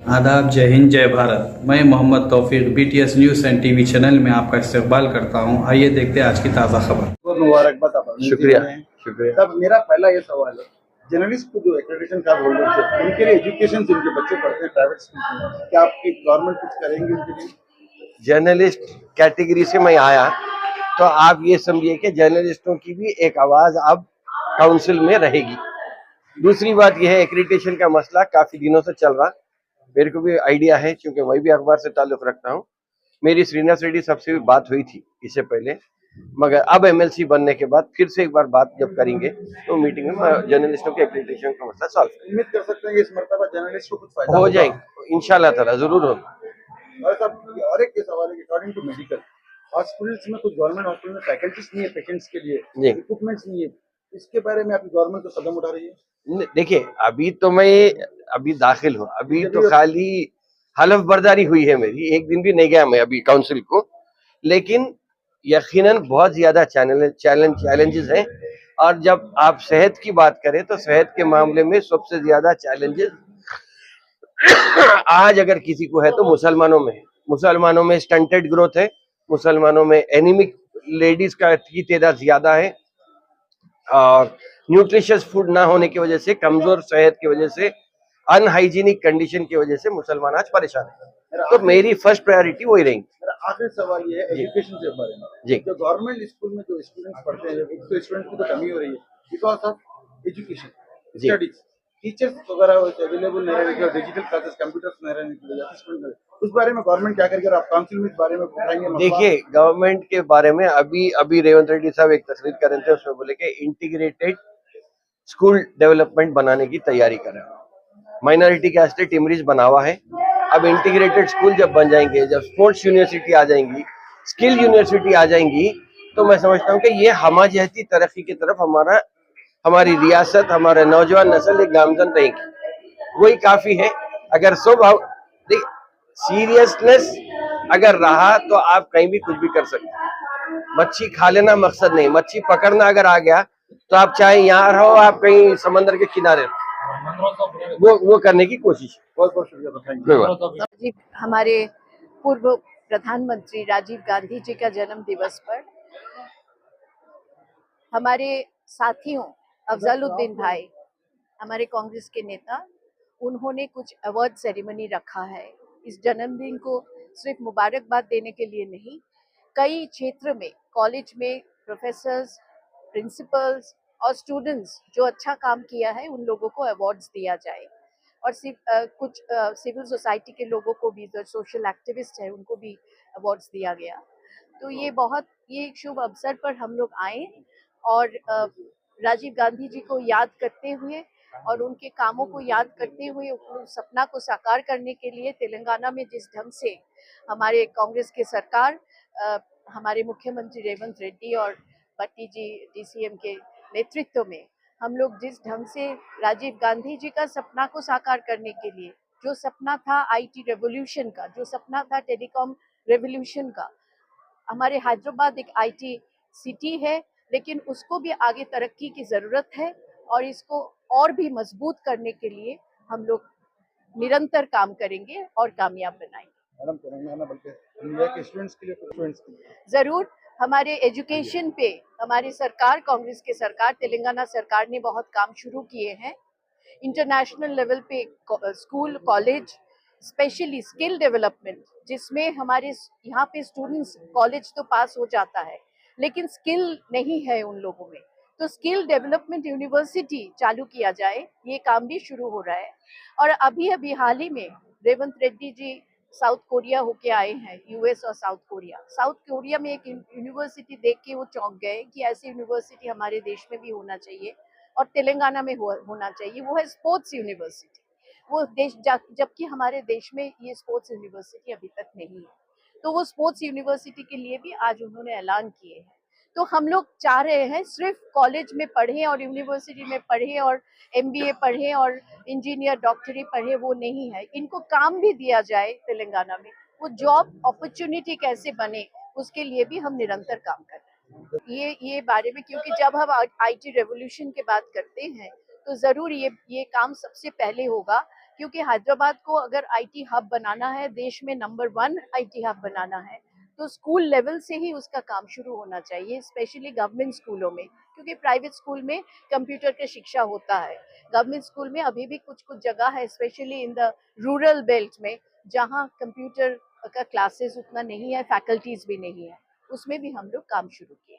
आदाब, जय हिंद, जय भारत। मैं Mohammed Taufiq BTS news and TV channel में आपका इस्तकबाल करता हूं। आइए देखते हैं आज की ताज़ा खबर। बहुत मुबारकबाद आप। शुक्रिया शुक्रिया। तब मेरा पहला ये सवाल है, जर्नलिस्ट को जो एक्रेडिटेशन कार्ड होल्डर है उनके लिए एजुकेशन से उनके बच्चे पढ़ते हैं प्राइवेट स्कूल में, क्या आपकी गवर्नमेंट कुछ करेंगे उनके लिए? जर्नलिस्ट कैटेगरी से मैं आया तो आप ये समझिए कि जर्नलिस्टों की भी एक आवाज अब काउंसिल में रहेगी। दूसरी बात यह है, एक्रेडिटेशन का मसला काफी दिनों से चल रहा, मेरे को भी आइडिया है क्योंकि मैं भी अखबार से ताल्लुक रखता हूँ। मेरी श्रीनिवास रेड्डी साहब से भी बात हुई थी इससे पहले, मगर अब एमएलसी बनने के बाद फिर से एक बार बात जब करेंगे तो मीटिंग में जर्नलिस्टों के एक्रेडिटेशन का मसला सॉल्व उम्मीद कर सकते हैं कि इस मरतबा जर्नलिस्ट को कुछ फायदा हो जाएंगे इंशाल्लाह ताला, जरूर होगा। और साहब और एक सवाल है, अकॉर्डिंग टू मेडिकल हॉस्पिटल्स में कुछ गवर्नमेंट हॉस्पिटल में फैकल्टीज नहीं है पेशेंट्स के लिए, इक्विपमेंट्स नहीं है, इसके बारे में आपकी गवर्नमेंट तो कदम उठा रही है? देखिए अभी तो मैं अभी दाखिल हूँ, अभी तो खाली हलफ बर्दारी हुई है मेरी, एक दिन भी नहीं गया मैं अभी काउंसिल को, लेकिन यकीनन बहुत ज्यादा चैलेंजेस हैं। और जब आप सेहत की बात करें तो सेहत के मामले में सबसे ज्यादा चैलेंजेस आज अगर किसी को है तो मुसलमानों में है। मुसलमानों में स्टंटेड ग्रोथ है, मुसलमानों में एनीमिक लेडीज की तादाद ज्यादा है, और न्यूट्रिशियस फूड ना होने की वजह से, कमजोर सेहत की वजह से, अनहाइजीनिक कंडीशन की वजह से मुसलमान आज परेशान है। तो मेरी फर्स्ट प्रायोरिटी वही रहेगी। मेरा आखिरी सवाल ये है एजुकेशन के बारे में जी। जो गवर्नमेंट स्कूल में जो स्टूडेंट्स पढ़ते हैं, एक तो स्टूडेंट्स की तो कमी हो रही है because of education studies, teachers वगैरह अवेलेबल नहीं रहने, डिजिटल क्लासेस कंप्यूटर्स नहीं रहने की वजह से उस बारे में गवर्नमेंट क्या करेगी और आप काउंसिल में इस बारे में बताएंगे? देखिए गवर्नमेंट के बारे में अभी रेवंत रेड्डी साहब एक तस्वीर कर रहे थे, उसमें बोले कि इंटीग्रेटेड स्कूल डेवलपमेंट बनाने की तैयारी कर रहे हैं। माइनॉरिटी कैस्ट टिमरीज बना हुआ है, अब इंटीग्रेटेड स्कूल जब बन जाएंगे, जब स्पोर्ट्स यूनिवर्सिटी आ जाएंगी, स्किल यूनिवर्सिटी आ जाएंगी, तो मैं समझता हूँ कि ये हमाजहती तरक्की की तरफ हमारी रियासत, हमारे नौजवान नस्ल एक गामजन रहेगी, वही काफी है। अगर सीरियसनेस अगर रहा तो आप कहीं भी कुछ भी कर सकते हैं। मच्छी खा लेना मकसद नहीं, मच्छी पकड़ना अगर आ गया तो आप चाहे यहाँ रहो, आप कहीं समंदर के किनारे रहो, वो करने की कोशिश। बहुत बहुत शुक्रिया। हमारे पूर्व प्रधानमंत्री राजीव गांधी जी का जन्म दिवस पर हमारे साथियों अफजलुद्दीन भाई, हमारे कांग्रेस के नेता, उन्होंने कुछ अवार्ड सेरेमनी रखा है। इस जन्मदिन को सिर्फ मुबारकबाद देने के लिए नहीं, कई क्षेत्र में कॉलेज में प्रोफेसर्स, प्रिंसिपल्स और स्टूडेंट्स जो अच्छा काम किया है उन लोगों को अवार्ड्स दिया जाए, और कुछ सिविल सोसाइटी के लोगों को भी, जो सोशल एक्टिविस्ट है, उनको भी अवार्ड्स दिया गया। तो ये एक शुभ अवसर पर हम लोग आए और राजीव गांधी जी को याद करते हुए और उनके कामों को याद करते हुए उस सपना को साकार करने के लिए तेलंगाना में जिस ढंग से हमारे कांग्रेस के सरकार, हमारे मुख्यमंत्री रेवंत रेड्डी और भट्टी जी डीसीएम के नेतृत्व में हम लोग जिस ढंग से राजीव गांधी जी का सपना को साकार करने के लिए, जो सपना था आईटी रेवोल्यूशन का, जो सपना था टेलीकॉम रेवोल्यूशन का, हमारे हैदराबाद एक आईटी सिटी है, लेकिन उसको भी आगे तरक्की की जरूरत है और इसको और भी मजबूत करने के लिए हम लोग निरंतर काम करेंगे और कामयाब बनाएंगे। जरूर हमारे एजुकेशन पे हमारी सरकार, कांग्रेस की सरकार, तेलंगाना सरकार ने बहुत काम शुरू किए हैं। इंटरनेशनल लेवल पे school, college, specially skill development, जिसमें हमारे यहाँ पे स्टूडेंट्स कॉलेज तो पास हो जाता है लेकिन स्किल नहीं है उन लोगों में, तो स्किल डेवलपमेंट यूनिवर्सिटी चालू किया जाए, ये काम भी शुरू हो रहा है। और अभी हाल ही में रेवंत रेड्डी जी साउथ कोरिया होके आए हैं, यूएस और साउथ कोरिया में एक यूनिवर्सिटी देख के वो चौंक गए कि ऐसी यूनिवर्सिटी हमारे देश में भी होना चाहिए और तेलंगाना में होना चाहिए। वो है स्पोर्ट्स यूनिवर्सिटी, वो देश जबकि हमारे देश में ये स्पोर्ट्स यूनिवर्सिटी अभी तक नहीं है, तो वो स्पोर्ट्स यूनिवर्सिटी के लिए भी आज उन्होंने ऐलान किए हैं। तो हम लोग चाह रहे हैं सिर्फ कॉलेज में पढ़ें और यूनिवर्सिटी में पढ़ें और एमबीए पढ़ें और इंजीनियर डॉक्टरी पढ़ें, वो नहीं है, इनको काम भी दिया जाए तेलंगाना में, वो जॉब अपॉर्चुनिटी कैसे बने उसके लिए भी हम निरंतर काम कर रहे हैं। ये बारे में, क्योंकि जब हम आईटी रेवोल्यूशन की बात करते हैं तो जरूर ये काम सबसे पहले होगा क्योंकि हैदराबाद को अगर आईटी हब बनाना है, देश में नंबर 1 आईटी हब बनाना है, तो स्कूल लेवल से ही उसका काम शुरू होना चाहिए, स्पेशली गवर्नमेंट स्कूलों में, क्योंकि प्राइवेट स्कूल में कंप्यूटर की शिक्षा होता है। गवर्नमेंट स्कूल में अभी भी कुछ कुछ जगह है, specially in the rural belt में, जहाँ कंप्यूटर का क्लासेस उतना नहीं है, फैकल्टीज भी नहीं है, उसमें भी हम लोग काम शुरू किए।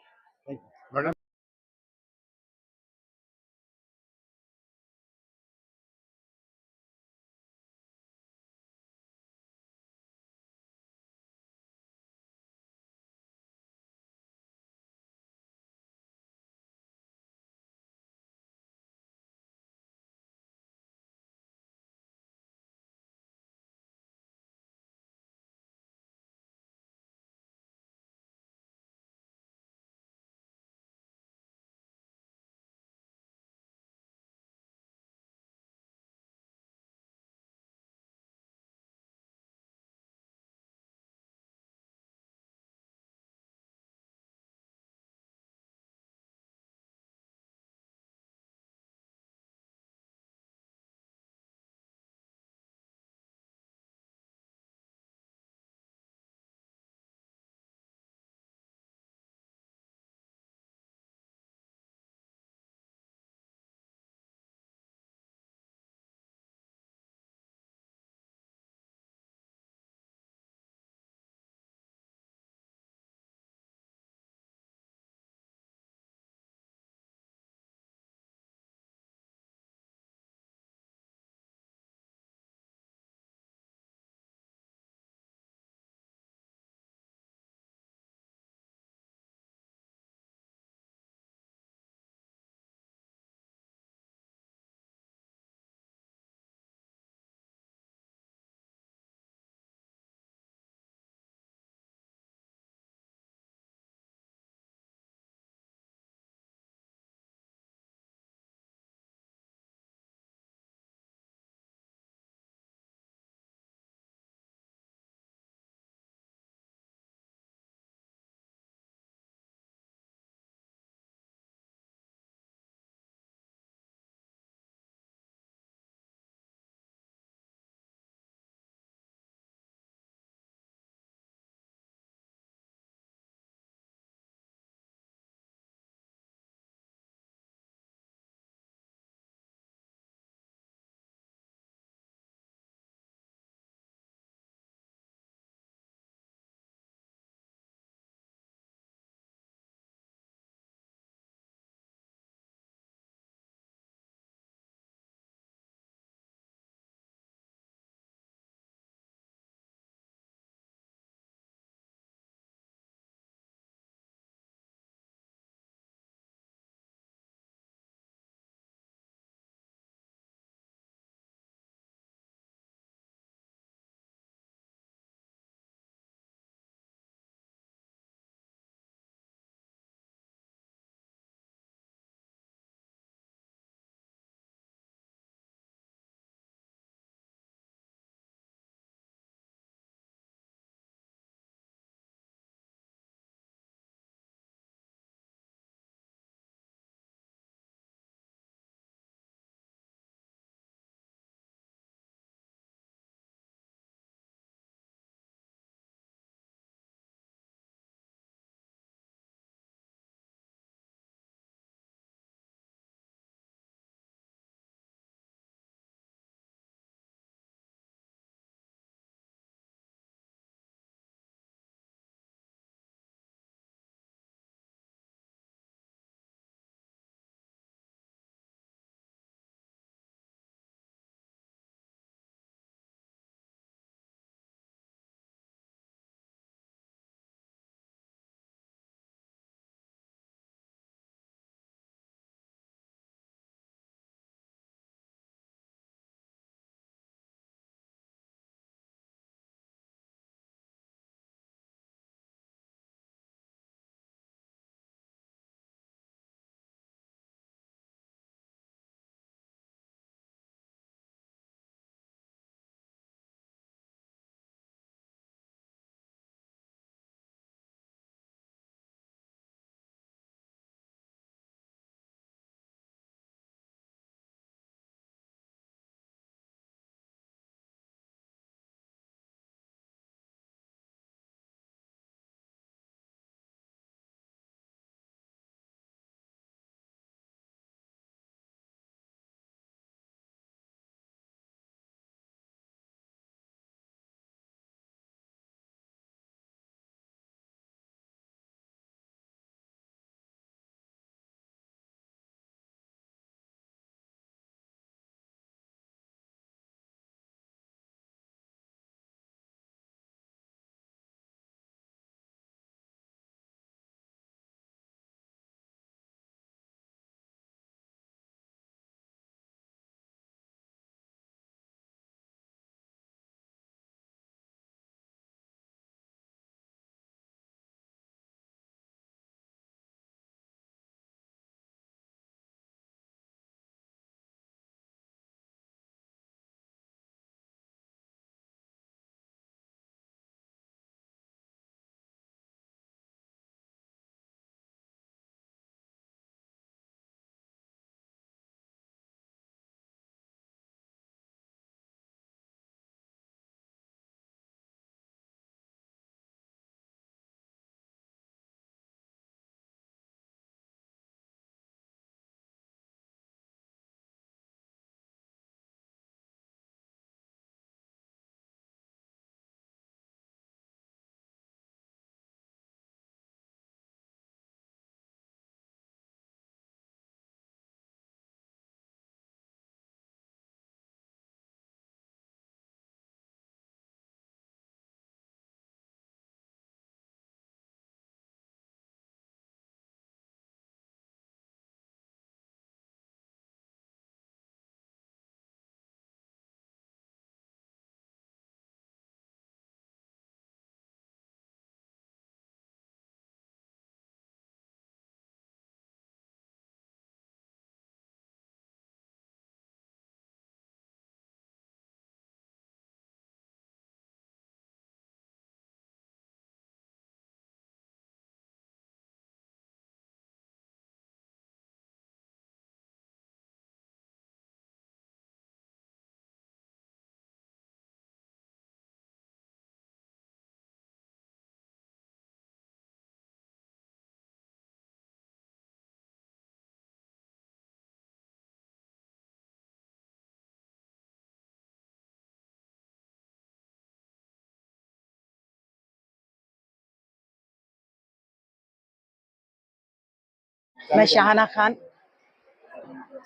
मैं शाहाना खान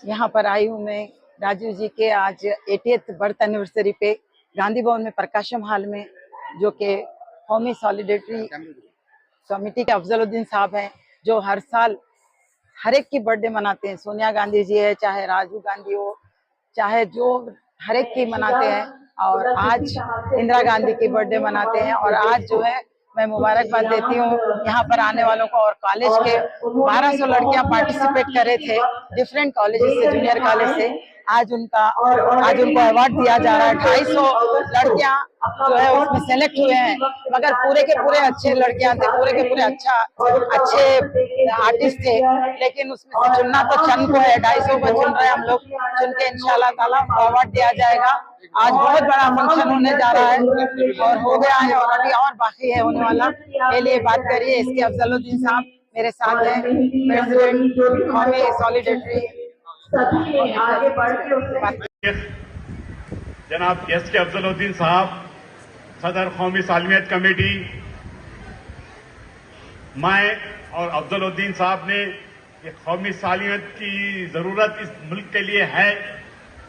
यहाँ पर आई हूँ। मैं राजीव जी के आज 80th बर्थ एनिवर्सरी पे गांधी भवन में प्रकाशम हॉल में, जो कि कौमी सॉलिडेरिटी कमेटी के अफजलुद्दीन साहब हैं, जो हर साल हर एक की बर्थडे मनाते हैं। सोनिया गांधी जी है, चाहे राजीव गांधी हो, चाहे जो हर एक की मनाते हैं। और आज इंदिरा गांधी की बर्थडे मनाते हैं। और आज जो है मैं मुबारकबाद देती हूँ यहाँ पर आने वालों को। और कॉलेज के 1200 लड़कियां पार्टिसिपेट कर रहे थे डिफरेंट कॉलेजेस से, जूनियर कॉलेज से। आज उनको अवार्ड दिया जा रहा है। 250 लड़कियां जो है उसमें सेलेक्ट हुए हैं, मगर पूरे के पूरे अच्छे लड़कियां थे, पूरे के पूरे अच्छे आर्टिस्ट थे। लेकिन उसमें से चुनना तो चंद को है, 250 को चुन रहे हैं हम लोग। चुन के इंशाल्लाह ताला अवार्ड दिया जाएगा। आज बहुत बड़ा फंक्शन होने जा रहा है और हो गया है, और अभी और बाकी है होने वाला। के लिए बात करिए इसके अफजलुद्दीन साहब मेरे साथ हैं, प्रेसिडेंट कौमी सॉलिडेरिटी। आगे बढ़ के जनाब एस के अफजलुद्दीन साहब, सदर कौमी सालमियत कमेटी। मैं और अफजलुद्दीन साहब ने ये कौमी सालमियत की जरूरत इस मुल्क के लिए है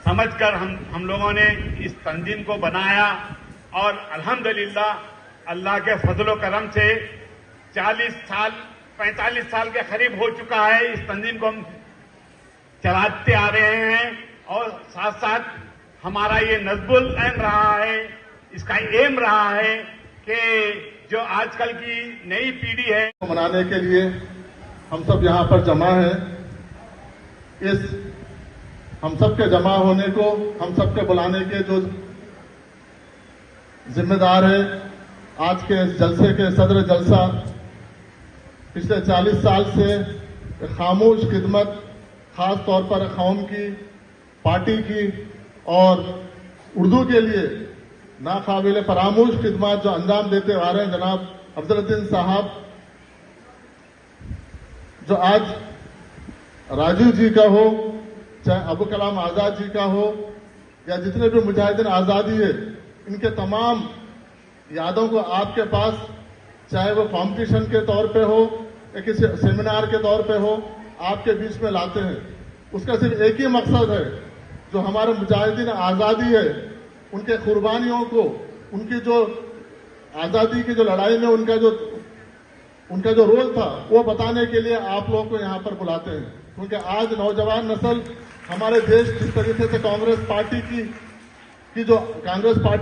समझकर हम लोगों ने इस तंजीम को बनाया। और अल्हम्दुलिल्लाह अल्लाह के फजलो करम से 45 साल के करीब हो चुका है इस तंजीम को हम चलाते आ रहे हैं। और साथ साथ हमारा ये नज़्बुल एम रहा है, इसका एम रहा है कि जो आजकल की नई पीढ़ी है मनाने के लिए हम सब यहाँ पर जमा हैं। इस हम सब के जमा होने को, हम सब के बुलाने के जो जिम्मेदार है आज के इस जलसे के सदर जलसा, पिछले 40 साल से खामोश खिदमत, खास तौर पर कौम की, पार्टी की और उर्दू के लिए नाकाबिल फरामोश खिदमत जो अंजाम देते आ रहे हैं जनाब अफजलुद्दीन साहब, जो आज राजीव जी का हो, चाहे अबुल कलाम आजाद जी का हो, या जितने भी मुजाहिदीन आजादी है, इनके तमाम यादों को आपके पास, चाहे वो कॉम्पिटिशन के तौर पे हो या किसी सेमिनार के तौर पे हो, आपके बीच में लाते हैं। उसका सिर्फ एक ही मकसद है, जो हमारे मुजाहिदीन आजादी है उनके कुर्बानियों को, उनकी जो आजादी की जो लड़ाई में उनका जो रोल था वो बताने के लिए आप लोगों को यहाँ पर बुलाते हैं। क्योंकि आज नौजवान नस्ल हमारे देश जिस तरीके से कांग्रेस पार्टी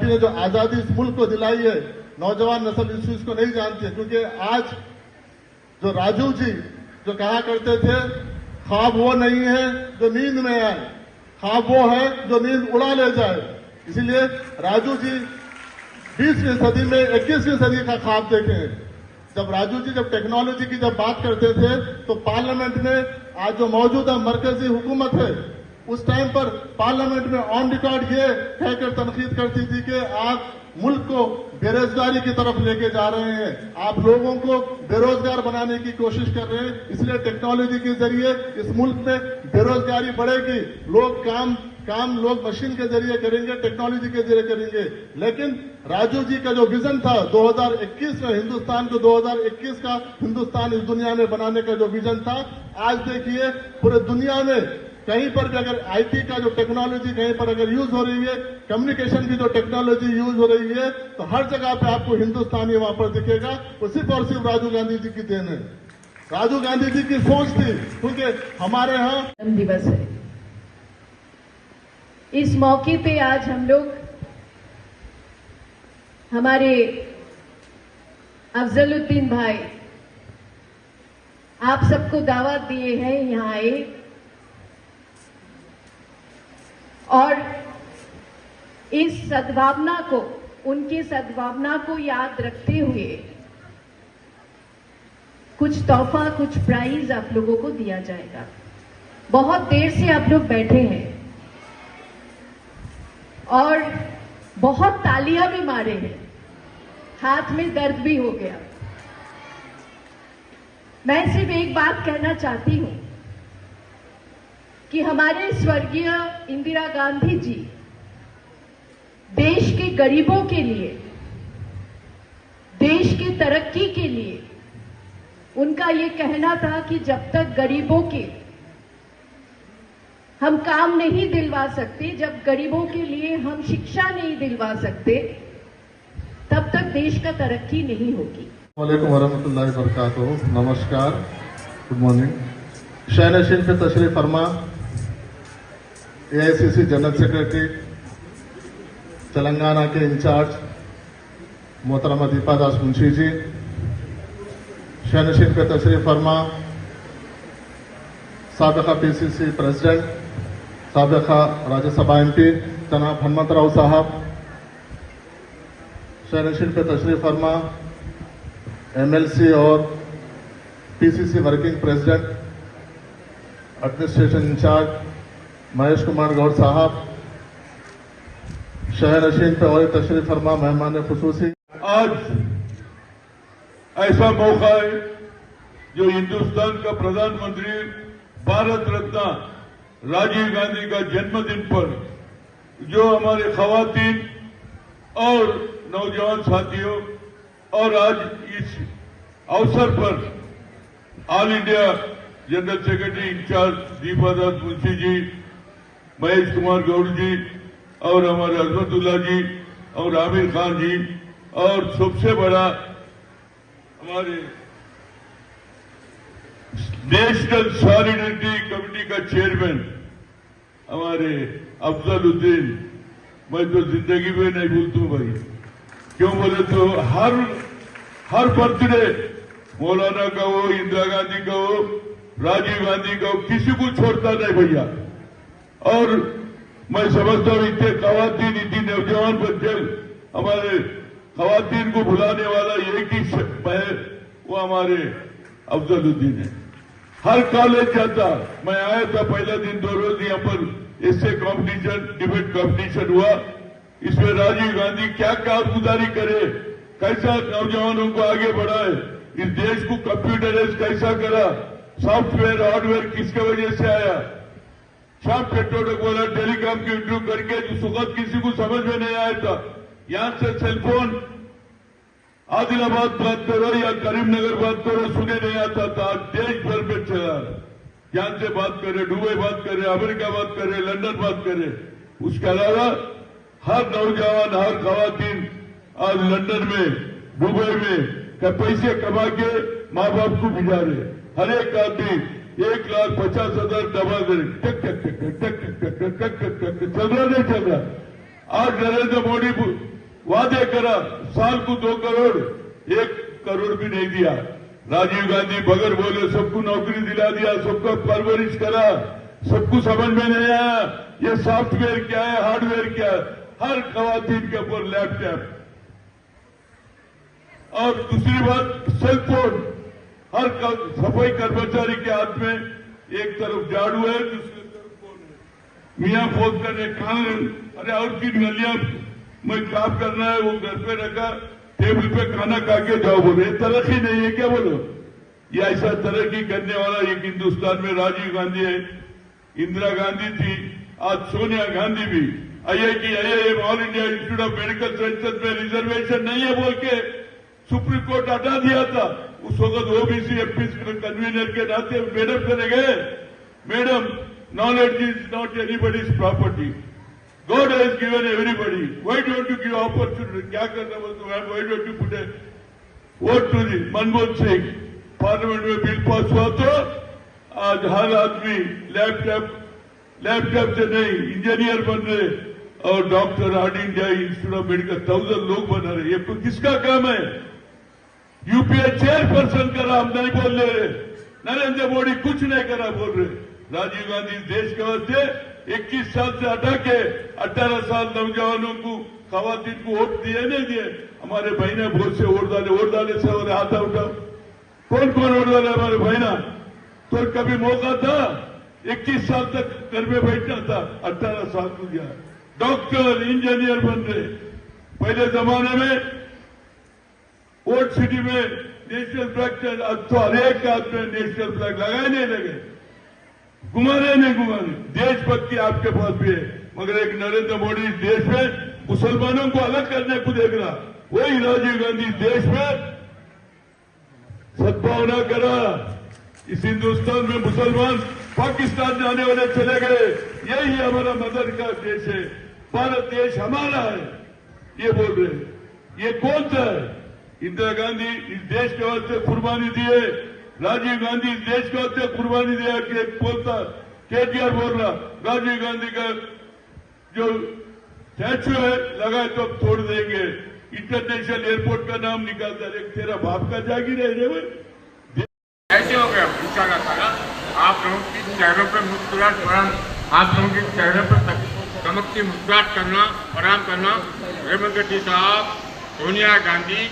ने जो आजादी इस मुल्क को दिलाई है, नौजवान नस्ल इस चीज को नहीं जानती है। क्योंकि आज जो राजू जी जो कहा करते थे, ख्वाब वो नहीं है जो नींद में आए, ख्वाब वो है जो नींद उड़ा ले जाए। इसीलिए राजू जी 20वीं सदी में 21वीं सदी का ख्वाब देखे हैं। जब राजू जी जब टेक्नोलॉजी की जब बात करते थे तो पार्लियामेंट में आज जो मौजूदा मरकजी हुकूमत है, उस टाइम पर पार्लियामेंट में ऑन रिकॉर्ड ये कहकर तनकीद करती थी कि आप मुल्क को बेरोजगारी की तरफ लेके जा रहे हैं, आप लोगों को बेरोजगार बनाने की कोशिश कर रहे हैं। इसलिए टेक्नोलॉजी के जरिए इस मुल्क में बेरोजगारी बढ़ेगी, लोग काम लोग मशीन के जरिए करेंगे, टेक्नोलॉजी के जरिए करेंगे। लेकिन राजू जी का जो विजन था 2021 में हिंदुस्तान को 2021 का हिंदुस्तान इस दुनिया में बनाने का जो विजन था, आज देखिए पूरे दुनिया में कहीं पर भी अगर आईटी का जो टेक्नोलॉजी कहीं पर अगर यूज हो रही है, कम्युनिकेशन की जो टेक्नोलॉजी यूज हो रही है, तो हर जगह पे आपको हिंदुस्तानी वहां पर दिखेगा। वो सिर्फ और सिर्फ राजीव गांधी जी की देन है, राजीव गांधी जी की सोच थी। क्योंकि हमारे यहाँ दिवस है, इस मौके पे आज हम लोग हमारे अफजलुद्दीन भाई आप सबको दावत दिए हैं यहाँ आए, और इस सद्भावना को, उनकी सद्भावना को याद रखते हुए कुछ तोहफा, कुछ प्राइज आप लोगों को दिया जाएगा। बहुत देर से आप लोग बैठे हैं और बहुत तालियां भी मारे हैं, हाथ में दर्द भी हो गया। मैं सिर्फ एक बात कहना चाहती हूं कि हमारे स्वर्गीय इंदिरा गांधी जी देश के गरीबों के लिए, देश की तरक्की के लिए उनका ये कहना था कि जब तक गरीबों के हम काम नहीं दिलवा सकते, जब गरीबों के लिए हम शिक्षा नहीं दिलवा सकते, तब तक देश का तरक्की नहीं होगी। वालेकुम वरहमतुल्लाहि वबरकातुहू। नमस्कार, गुड मॉर्निंग। शहनशीन पे तशरीफ फरमा AICC जनरल सेक्रेटरी, तेलंगाना के इंचार्ज मोहतरमा दीपा दास मुंशी जी, शहनशीन पे तशरीफ फरमा साबिका PCC प्रेसिडेंट, साबिका राज्यसभा MP जनाब हनुमंतराव साहब, शहनशीन पे तशरीफ फरमा MLC और PCC working president, administration incharge Mahesh Kumar Goud साहब, शहनशीन पे और तशरीफ फरमा मेहमान खुसूसी। आज ऐसा मौका है जो हिंदुस्तान का प्रधानमंत्री भारत रत्न राजीव गांधी का जन्मदिन पर जो हमारे खवातीन और नौजवान साथियों और आज इस अवसर पर all India general secretary incharge Deepa Das Munshi ji, Mahesh Kumar Gaur ji और हमारे अजमतुल्ला जी और आमिर खान जी और सबसे बड़ा हमारे नेशनल सॉलिडेरिटी कमेटी का चेयरमैन हमारे अफजलुद्दीन, मैं तो जिंदगी में नहीं भूलता भाई। क्यों बोले तो हर बर्थडे मौलाना का हो, इंदिरा गांधी का हो, राजीव गांधी का हो, किसी को छोड़ता नहीं भैया। और मैं समझता हूं इतने खवातीन, इतनी नौजवान बच्चे, हमारे खवातीन को भुलाने वाला एक ही है, वो हमारे अफजलुद्दीन है। हर कॉलेज जाता, मैं आया था पहला दिन 2 रोज यहाँ पर इससे कंपटीशन, डिबेट कंपटीशन हुआ। इसमें राजीव गांधी क्या कारगुजारी करे, कैसा नौजवानों को आगे बढ़ाए, इस देश को कंप्यूटराइज कैसा करा, सॉफ्टवेयर हार्डवेयर किसके वजह से आया। शाम पेट्रोल बोला टेलीकॉम की इंटरव्यू करके जो सुगत किसी को समझ में नहीं आया था, यहां से सेलफोन आदिलाबाद बात करो या करीमनगर बात करो, सुने नहीं आता था। देश भर में चला, यहां से बात करे, दुबई बात करे, अमेरिका बात करे, लंदन बात करे। उसके अलावा हर नौजवान, हर खवातीन आज लंदन में, दुबई में पैसे कमा के माँ बाप को भिजा रहे। हर एक आदमी 1,50,000 दबा दे, टक टक टक टक टक टक टक टक टक चल रहा नहीं चल रहा। आज नरेंद्र मोदी वादे करा, साल को 2 करोड़, 1 करोड़ भी नहीं दिया। राजीव गांधी बगैर बोले सबको नौकरी दिला दिया, सबका परवरिश करा, सबको समझ में नहीं आया ये सॉफ्टवेयर क्या है, हार्डवेयर क्या है। हर खवातीन के ऊपर लैपटॉप, और दूसरी बात सेलफोन, हर सफाई कर्मचारी के हाथ में एक तरफ झाड़ू है, दूसरी तरफ फोन है। मियाँ फोन करने कहा, अरे और किन गलियां में काम करना है, वो घर पे रखा, टेबल पे खाना खा के जाओ। बोले तरक्की नहीं है क्या? बोलो ये ऐसा तरक्की करने वाला एक हिंदुस्तान में राजीव गांधी है, इंदिरा गांधी थी, आज सोनिया गांधी भी। IIT, IIM, all India institute of medical sciences में रिजर्वेशन नहीं है बोल के सुप्रीम कोर्ट हटा दिया था। उस वक्त OBC MP कन्वीनर के नाते मैडम चले गए, madam knowledge is not anybody's property, god has given everybody, why don't you give opportunity. क्या करना बोलते ma'am, why don't you put a vote to the Manmohan Singh. Parliament में बिल पास हुआ तो आज हर आदमी लैपटॉप से नहीं इंजीनियर बन रहे, और doctor all India institute of medical 1000 लोग बना रहे। ये तो किसका काम है? UPA चेयरपर्सन करा, हम नहीं बोल रहे। नरेंद्र मोदी कुछ नहीं करा बोल रहे। राजीव गांधी देश के वास्ते 21 साल से हटा के 18 साल नौजवानों को, खवातीन को वोट दिए नहीं दिए। हमारे बहने बहुत से वोट डाले से और हाथ उठाओ, कौन कौन वोट डाले हमारे बहना? तो कभी मौका था 21 साल तक घर में बैठना था, 18 साल को दिया। डॉक्टर इंजीनियर बन रहे। पहले जमाने में वोट सिटी में नेशनल फ्लैग, अब तो हर एक हाथ में नेशनल फ्लैग लगाए नहीं लगे, घुमाने नहीं घुमाने। देशभक्ति आपके पास भी है, मगर एक नरेंद्र मोदी इस देश में मुसलमानों को अलग करने को देख रहा, वही राजीव गांधी देश में सद्भावना करा। इस हिंदुस्तान में मुसलमान पाकिस्तान जाने वाले चले गए, यही हमारा मदर का देश है, भारत देश हमारा है, ये बोल रहे हैं। ये कौन सा है? इंदिरा गांधी इस देश के वास्ते कुर्बानी दिए, राजीव गांधी इस देश के वास्ते कुर्बानी दिया कि बोलता, केटीआर बोल रहा राजीव गांधी का जो स्टैचू है लगाए तो अब तोड़ देंगे, इंटरनेशनल एयरपोर्ट का नाम निकालता है, तेरा बाप का जागीर है रे भाई। ऐसे हो गया इंशाअल्लाह ताला आप लोगों की चेहरों पर मुस्कुराहट आराम, आप लोगों के चेहरों पर चमकती मुस्कुराहट करना आराम करना। रेवंत रेड्डी साहब, सोनिया गांधी,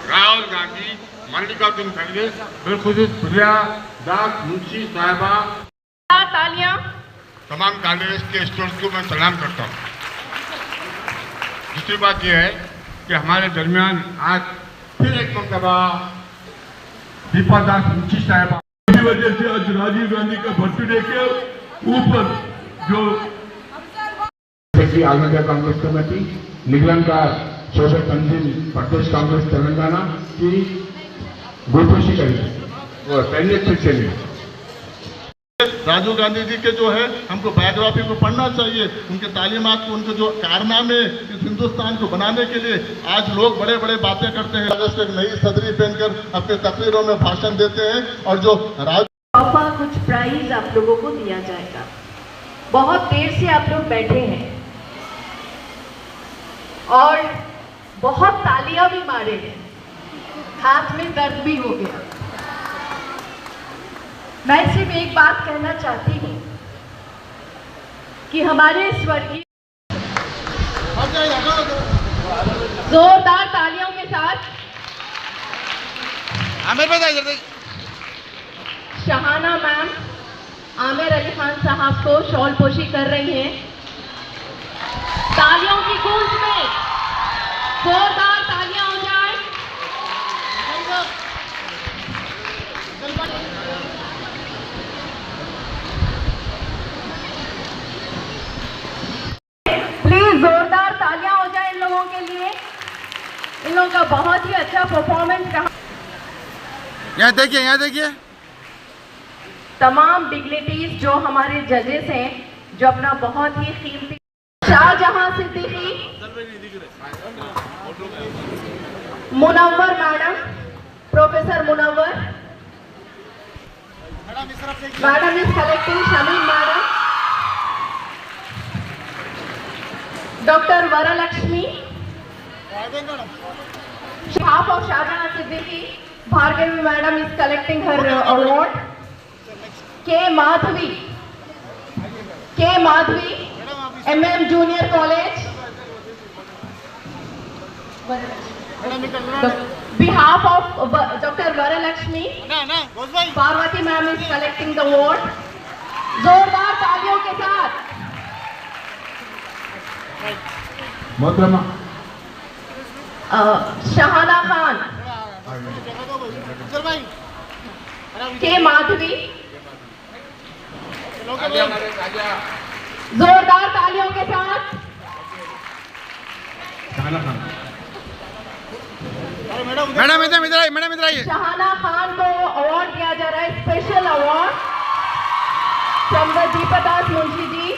राहुल गांधी, मल्लिकार्जुन खड़गे, बिलखुसूस प्रिया दास मुंशी साहिबा, तालियां। तमाम कांग्रेस के स्टूडेंट्स को मैं सलाम करता हूँ। दूसरी बात यह है कि हमारे दरमियान आज फिर एक मरतबा दीपा दास मुंशी साहिबा इसी वजह से आज राजीव गांधी का बर्थडे के ऊपर जो ऑल इंडिया कांग्रेस कमेटी, निगलंका शोभा तंजीम प्रदेश कांग्रेस तेलंगाना की गोपेशी करेगी और पहले से चलिए। राजीव गांधी जी के जो है हमको बायोग्राफी को पढ़ना चाहिए, उनके तालीमात को, उनके जो कारनामे इस हिंदुस्तान को बनाने के लिए। आज लोग बड़े बड़े बातें करते हैं, एक नई सदरी पहनकर अपने तकरीरों में भाषण देते हैं और जो कुछ प्राइज आप लोगों को दिया जाएगा। बहुत देर से आप लोग बैठे हैं और बहुत तालियां भी मारे हैं, हाथ में दर्द भी हो गया। मैं सिर्फ एक बात कहना चाहती हूँ कि हमारे स्वर्गीय जोरदार तालियों के साथ शहाना मैम आमिर अली खान साहब को शॉल पोशी कर रही हैं। तालियों की गूंज में जोरदार तालियां हो जाए। प्लीज जोरदार तालियां हो जाए इन लोगों के लिए। इन लोगों का बहुत ही अच्छा परफॉर्मेंस रहा। यहाँ देखिए तमाम डिग्निटीज जो हमारे जजेस हैं, जो अपना बहुत ही कीमती Shahjahan Siddiqui, Munawwar madam, professor Munawwar madam is collecting, Shamim madam, doctor Varalakshmi, half of Shahjahana Siddiqui, Bhargavi madam is collecting her award. K Madhavi, MM Junior College, behalf of Dr. Varalakshmi, Parvati ma'am is collecting the award. जोरदार तालियों के साथ मोहतरमा शहाना खान, के माधवी, जोरदार तालियों के साथ मैडम इधर आइए। शहाना खान को अवार्ड दिया जा रहा है, special award from the Deepdas Munshi ji.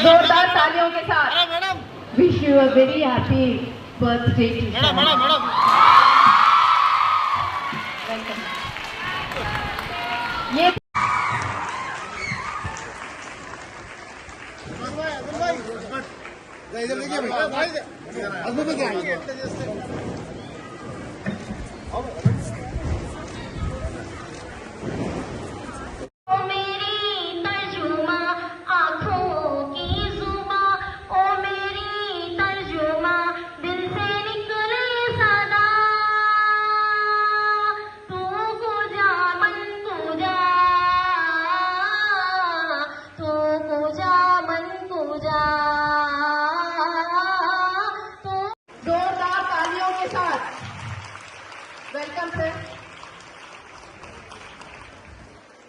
जोरदार तालियों के साथ wish you a very happy birthday. ये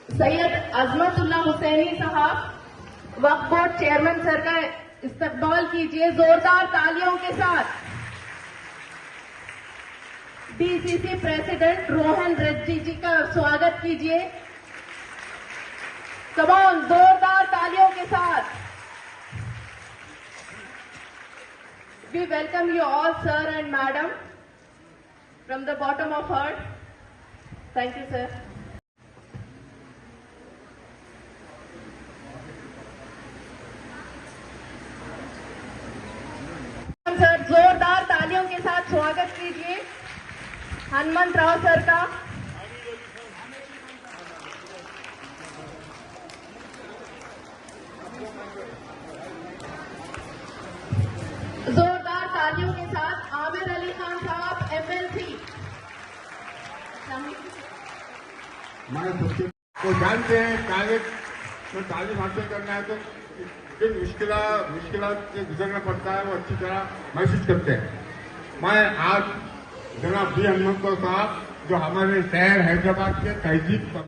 सैयद अजमतुल्लाह हुसैनी साहब वक्फ बोर्ड चेयरमैन सर का इस्तकबाल कीजिए जोरदार तालियों के साथ। डीसीसी प्रेसिडेंट रोहन रेड्डी जी का स्वागत कीजिए। कमॉन, जोरदार तालियों के साथ। We welcome you all, sir and madam, from the bottom of heart. Thank you, sir. Sir, जोरदार तालियों के साथ स्वागत कीजिए हनुमंत राव सर का। जोरदार तालियों के साथ आमिर अली खान साहब, MLC। तो जानते हैं कागज में तालीम हासिल करना है तो जिन मुश्किलात से गुजरना पड़ता है वो अच्छी तरह महसूस करते हैं। मैं आज जनाब बी हनुमंत साहब जो हमारे शहर हैदराबाद के तहजीब